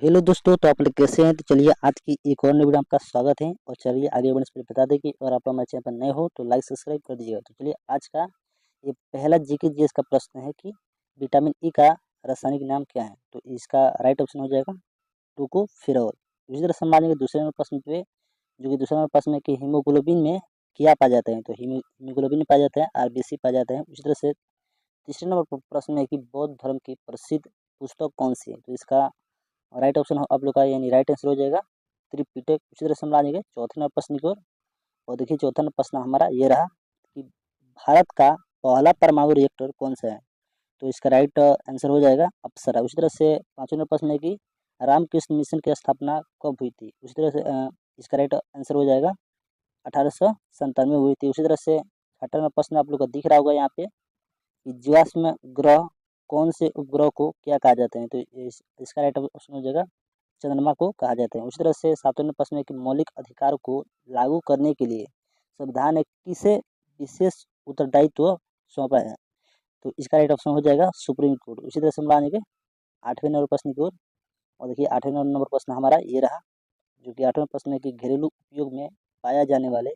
Hello दोस्तों, तो आप लोग कैसे हैं? तो चलिए आज की एक और नई वीडियो में आपका स्वागत है। और चलिए आगे बढ़ने से पहले बता दें कि अगर आप हमारे चैनल पर नए हो तो लाइक सब्सक्राइब कर दीजिएगा। तो चलिए आज का ये पहला जीके जीएस का प्रश्न है कि विटामिन ई का रासायनिक नाम क्या है? तो इसका राइट ऑप्शन हो जाएगा टोकोफेरॉल। इसी तरह से हम मानेंगे दूसरे नंबर प्रश्न पे, जो कि दूसरा नंबर प्रश्न है कि हीमोग्लोबिन में क्या पाया जाता है? तो हीमोग्लोबिन में पाया जाता है आरबीसी पाया जाता है। उसी तरह से तीसरे नंबर प्रश्न है कि बौद्ध धर्म की प्रसिद्ध पुस्तक कौन सी है? तो इसका राइट ऑप्शन आप लोग का यानी राइट आंसर हो जाएगा त्रिपिटक। उसी तरह से हम लाएंगे चौथे नंबर प्रश्न की ओर। और देखिए चौथा नंबर प्रश्न हमारा ये रहा कि भारत का पहला परमाणु रिएक्टर कौन सा है? तो इसका राइट आंसर हो जाएगा अप्सरा। उसी तरह से पांचवें नंबर प्रश्न है कि रामकृष्ण मिशन की स्थापना कब हुई थी? उसी तरह से इसका राइट आंसर हो जाएगा 1897 में हुई थी। उसी तरह से छठा नंबर प्रश्न आप लोग का दिख रहा होगा यहाँ पे कि जीवाश्म ग्रह कौन से उपग्रह को क्या कहा जाता है? तो इसका राइट ऑप्शन हो जाएगा चंद्रमा को कहा जाता है। उसी तरह से सातवें प्रश्न में कि मौलिक अधिकार को लागू करने के लिए संविधान ने किसे विशेष उत्तरदायित्व सौंपा है? तो इसका राइट ऑप्शन हो जाएगा सुप्रीम कोर्ट। उसी तरह से हम लाएंगे आठवें नंबर प्रश्न की ओर। और देखिए आठवें नंबर प्रश्न हमारा ये रहा, जो कि आठवें प्रश्न है कि घरेलू उपयोग में पाया जाने वाले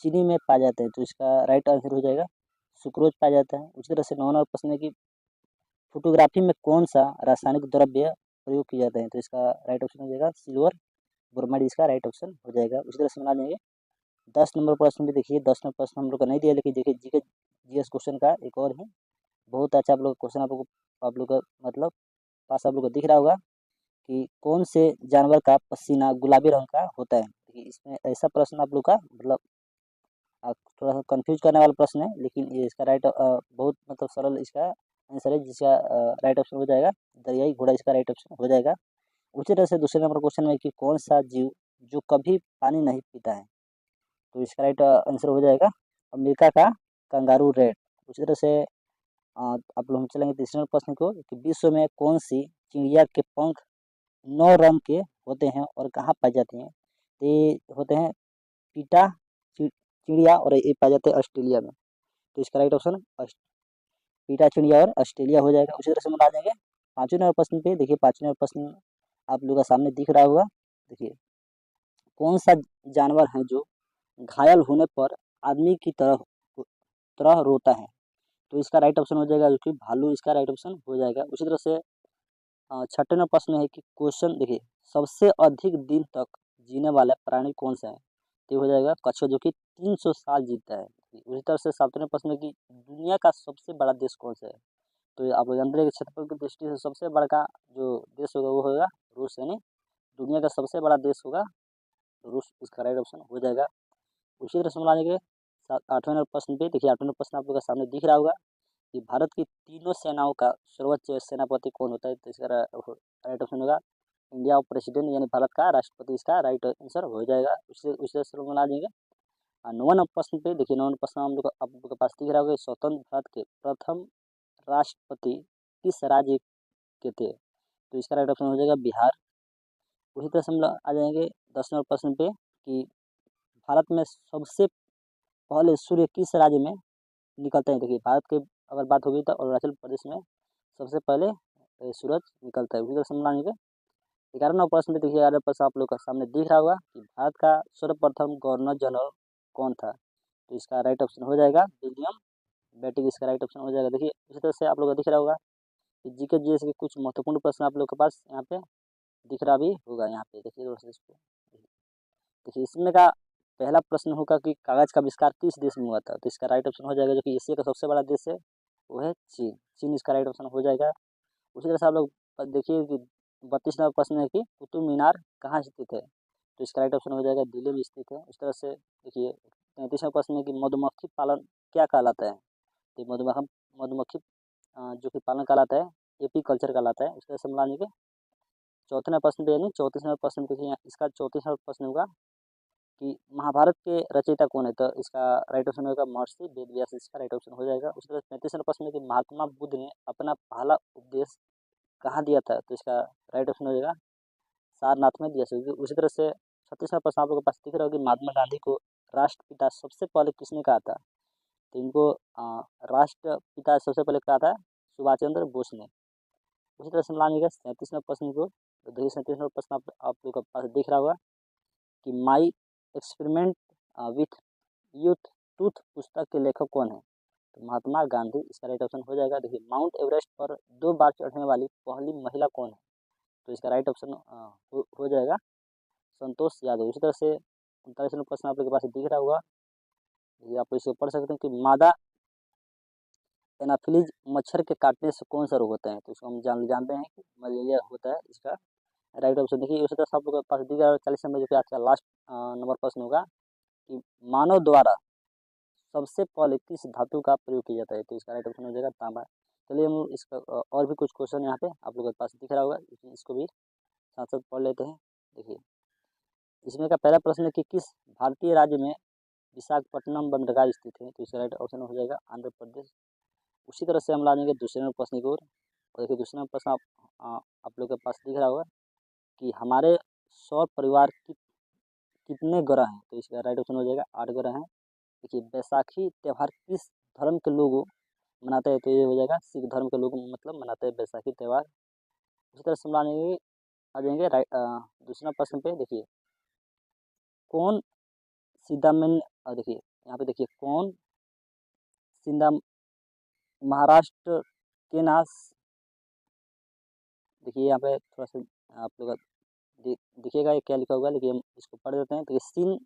चीनी में पाया जाता है। तो इसका राइट आंसर हो जाएगा सुक्रोज पाया जाता है। उसी तरह से नौ नंबर प्रश्न है कि फोटोग्राफी में कौन सा रासायनिक द्रव्य प्रयोग किया जाता है? तो इसका राइट ऑप्शन हो जाएगा सिल्वर ब्रोमाइड। इसका राइट ऑप्शन हो जाएगा। उसी तरह से बना लेंगे 10 नंबर प्रश्न भी। देखिए 10 नंबर प्रश्न हम लोग का नहीं दिया, लेकिन देखिए जीके जीएस क्वेश्चन का एक और है बहुत अच्छा आप लोग क्वेश्चन आप लोग का मतलब पास आप लोग को दिख रहा होगा कि कौन से जानवर का पसीना गुलाबी रंग का होता है? देखिए इसमें ऐसा प्रश्न आप लोग का मतलब थोड़ा सा कंफ्यूज करने वाला प्रश्न है, लेकिन ये इसका राइट बहुत मतलब सरल इसका आंसर है, जिसका राइट ऑप्शन हो जाएगा दरियाई घोड़ा। इसका राइट ऑप्शन हो जाएगा। उसी तरह से दूसरे नंबर क्वेश्चन में कि कौन सा जीव जो कभी पानी नहीं पीता है? तो इसका राइट आंसर हो जाएगा अमेरिका का कंगारू रेड। उसी तरह से आप लोग हम चलेंगे तीसरे नंबर प्रश्न को कि विश्व में कौन सी चिड़िया के पंख 9 रंग के होते हैं और कहाँ पाए जाते हैं? तो ये होते हैं पीटा चिड़िया, और ये पाए जाते हैं ऑस्ट्रेलिया में। तो इसका राइट ऑप्शन पीटा चिड़िया और ऑस्ट्रेलिया हो जाएगा। उसी तरह से हम आ जाएंगे पांचवें नंबर प्रश्न पे। देखिए पांचवें नंबर प्रश्न आप लोगों का सामने दिख रहा होगा। देखिए कौन सा जानवर है जो घायल होने पर आदमी की तरह रोता है? तो इसका राइट ऑप्शन हो जाएगा जो कि भालू। इसका राइट ऑप्शन हो जाएगा। उसी तरह से छठे नंबर प्रश्न है कि क्वेश्चन देखिए सबसे अधिक दिन तक जीने वाला प्राणी कौन सा है? तो हो जाएगा कछुआ, जो कि 300 साल जीता है। उसी तरह से सातवें प्रश्न है कि दुनिया का सबसे बड़ा देश कौन सा है? तो आप लोग जानते हैं कि क्षेत्रफल की दृष्टि से सबसे बड़ा जो देश होगा वो होगा रूस, यानी दुनिया का सबसे बड़ा देश होगा रूस। इसका राइट ऑप्शन हो जाएगा। उसी तरह से हम लाएंगे आठवें नंबर प्रश्न पे। देखिए आठवें नंबर प्रश्न आप लोग के सामने दिख रहा होगा कि भारत की तीनों सेनाओं का सर्वोच्च सेनापति कौन होता है? तो इसका राइट ऑप्शन होगा इंडिया ऑफ प्रेसिडेंट, यानी भारत का राष्ट्रपति। इसका राइट आंसर हो जाएगा। उसी तरह से हम ला देंगे नौवां नंबर प्रश्न पे। देखिए नौवां प्रश्न हम लोग आप लोग के पास दिख रहा होगा स्वतंत्र भारत के प्रथम राष्ट्रपति किस राज्य के थे? तो इसका राइट ऑप्शन हो जाएगा बिहार। उसी तरह से हम लोग आ जाएंगे 10 नंबर प्रश्न पे कि भारत में सबसे पहले सूर्य किस राज्य में निकलते हैं? देखिए भारत के अगर बात होगी तो अरुणाचल प्रदेश में सबसे पहले सूरज निकलता है। उसी तरह से हम लाएंगे 11 नंबर प्रश्न पे। देखिए 11 प्रश्न आप लोग का सामने दिख रहा होगा कि भारत का सर्वप्रथम गवर्नर जनरल कौन था? तो इसका राइट ऑप्शन हो जाएगा विलियम बेटिंग। इसका राइट ऑप्शन हो जाएगा। देखिए इसी तरह से आप लोग को दिख रहा होगा कि जीके जीएस के कुछ महत्वपूर्ण प्रश्न आप लोग के पास यहाँ पे दिख रहा भी होगा। यहाँ पे देखिए दोस्तों इसको देखिए इसमें का पहला प्रश्न होगा कि कागज का आविष्कार किस देश में हुआ था? तो इसका राइट ऑप्शन हो जाएगा जो कि एशिया का सबसे बड़ा देश है वो है चीन। चीन इसका राइट ऑप्शन हो जाएगा। उसी तरह से आप लोग देखिए कि 32 नंबर प्रश्न है कि कुतुब मीनार कहाँ स्थित है? तो इसका राइट ऑप्शन हो जाएगा दिल्ली में स्थित है। उस तरह से देखिए 33वां प्रश्न है कि मधुमक्खी पालन क्या कहलाता है? तो मधुमक्खी जो कि पालन कहलाता है एपी कल्चर कहलाता है। उस तरह से हम लाएंगे चौथे नंबर प्रश्न पे, यानी 34 नंबर प्रश्न देखिए इसका 34वां प्रश्न होगा कि महाभारत के रचयिता कौन है? तो इसका राइट ऑप्शन होगा महर्षि वेदव्यास। इसका राइट ऑप्शन हो जाएगा। उसी तरह 35 नंबर प्रश्न में कि महात्मा बुद्ध ने अपना पहला उपदेश कहाँ दिया था? तो इसका राइट ऑप्शन हो जाएगा सारनाथ में दिया था। उसी तरह से 36वां प्रश्न आप लोगों के पास दिख रहा होगा कि महात्मा गांधी को राष्ट्रपिता सबसे पहले किसने कहा था? तो इनको राष्ट्रपिता सबसे पहले कहा था सुभाष चंद्र बोस ने। उसी तरह से हम लाएंगे 37वें प्रश्न को तो 237 नंबर प्रश्न आप लोग के पास दिख रहा होगा कि my experiment with youth tooth पुस्तक के लेखक कौन है? तो महात्मा गांधी इसका राइट ऑप्शन हो जाएगा। देखिए, माउंट एवरेस्ट पर 2 बार चढ़ने वाली पहली महिला कौन है? तो इसका राइट ऑप्शन हो जाएगा संतोष यादव। उसी तरह से 39 नंबर प्रश्न आप लोग के पास दिख रहा होगा, ये आप इसे पढ़ सकते हैं कि मादा एनाफिलीज मच्छर के काटने से कौन सा रोग होता है? तो इसको हम जानते हैं कि मलेरिया होता है। इसका राइट ऑप्शन देखिए। उसी तरह से आप लोग के पास दिख रहा है 40 नंबर, जो कि आज का लास्ट नंबर प्रश्न होगा कि मानव द्वारा सबसे पहले किस धातु का प्रयोग किया जाता है? तो इसका राइट ऑप्शन हो जाएगा तांबा। चलिए हम इसका और भी कुछ क्वेश्चन यहाँ पे आप लोगों के पास दिख रहा होगा, इसको भी साथ साथ पढ़ लेते हैं। देखिए, इसमें का पहला प्रश्न है कि किस भारतीय राज्य में विशाखापट्टनम बंदरगाह स्थित है? तो इसका राइट ऑप्शन हो जाएगा आंध्र प्रदेश। उसी तरह से हम ला देंगे दूसरे नंबर प्रश्न की ओर। और देखिए, दूसरे नंबर प्रश्न आप लोग के पास दिख रहा होगा कि हमारे सौर परिवार की कितने ग्रह हैं? तो इसका राइट ऑप्शन हो जाएगा 8 ग्रह हैं। देखिए, बैसाखी त्यौहार किस धर्म के लोग मनाते हैं? तो ये हो जाएगा सिख धर्म के लोग मतलब मनाते हैं बैसाखी त्यौहार। उसी तरह से हम आ जाएंगे दूसरा प्रश्न पे। देखिए, कौन सीतामन देखिए यहाँ पे देखिए कौन सिंधा महाराष्ट्र के नास। देखिए यहाँ पे थोड़ा सा आप लोग दिखेगा ये क्या लिखा होगा, लेकिन हम इसको पढ़ देते हैं। तो सिंध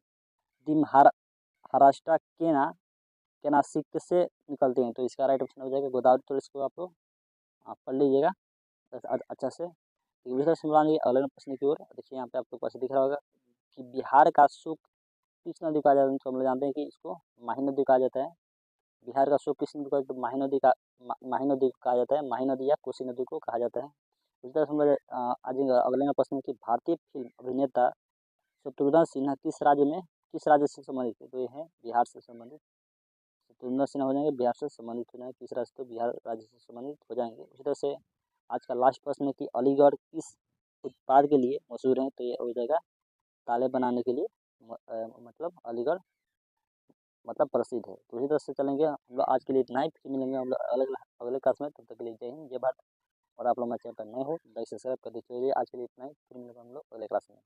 दी महाराष्ट्र के नासिक से निकलते हैं। तो इसका राइट ऑप्शन हो जाएगा गोदावरी। तो इसको आप लोग पढ़ लीजिएगा अच्छा से। दूसरा सुनवाएंगे अगले प्रश्न की ओर। देखिए यहाँ पे आप लोग पास दिख रहा होगा कि बिहार का सुख किस नदी कहा जाता है? तो हम लोग जानते हैं कि इसको माही नदी कहा जाता है। बिहार का सुख किस नदी का? तो माही नदी कहा जाता है। माही नदी या कोसी नदी को कहा जाता है। उसी तरह से हम लोग आज अगले प्रश्न की भारतीय फिल्म अभिनेता शत्रुघ्न सिन्हा किस राज्य से संबंधित है? तो ये है बिहार से संबंधित। शत्रुघ्न सिन्हा हो जाएंगे बिहार से संबंधित हो जाएंगे। तीसरा से तो बिहार राज्य से संबंधित हो जाएंगे। उसी तरह से आज का लास्ट प्रश्न है कि अलीगढ़ किस उत्पाद के लिए मशहूर है? तो ये हो जाएगा ताले बनाने के लिए मतलब अलीगढ़ मतलब प्रसिद्ध है। तो इसी तरह से चलेंगे हम लोग। आज के लिए इतना ही, फिर मिलेंगे हम लोग अगले क्लास में। तब तक के लिए जय हिंद जय भारत। और आप लोग मेरे चैनल पर नए हो लाइक सब्सक्राइब कर दीजिए। आज के लिए इतना ही, फिर मिलेंगे हम लोग अगले क्लास में।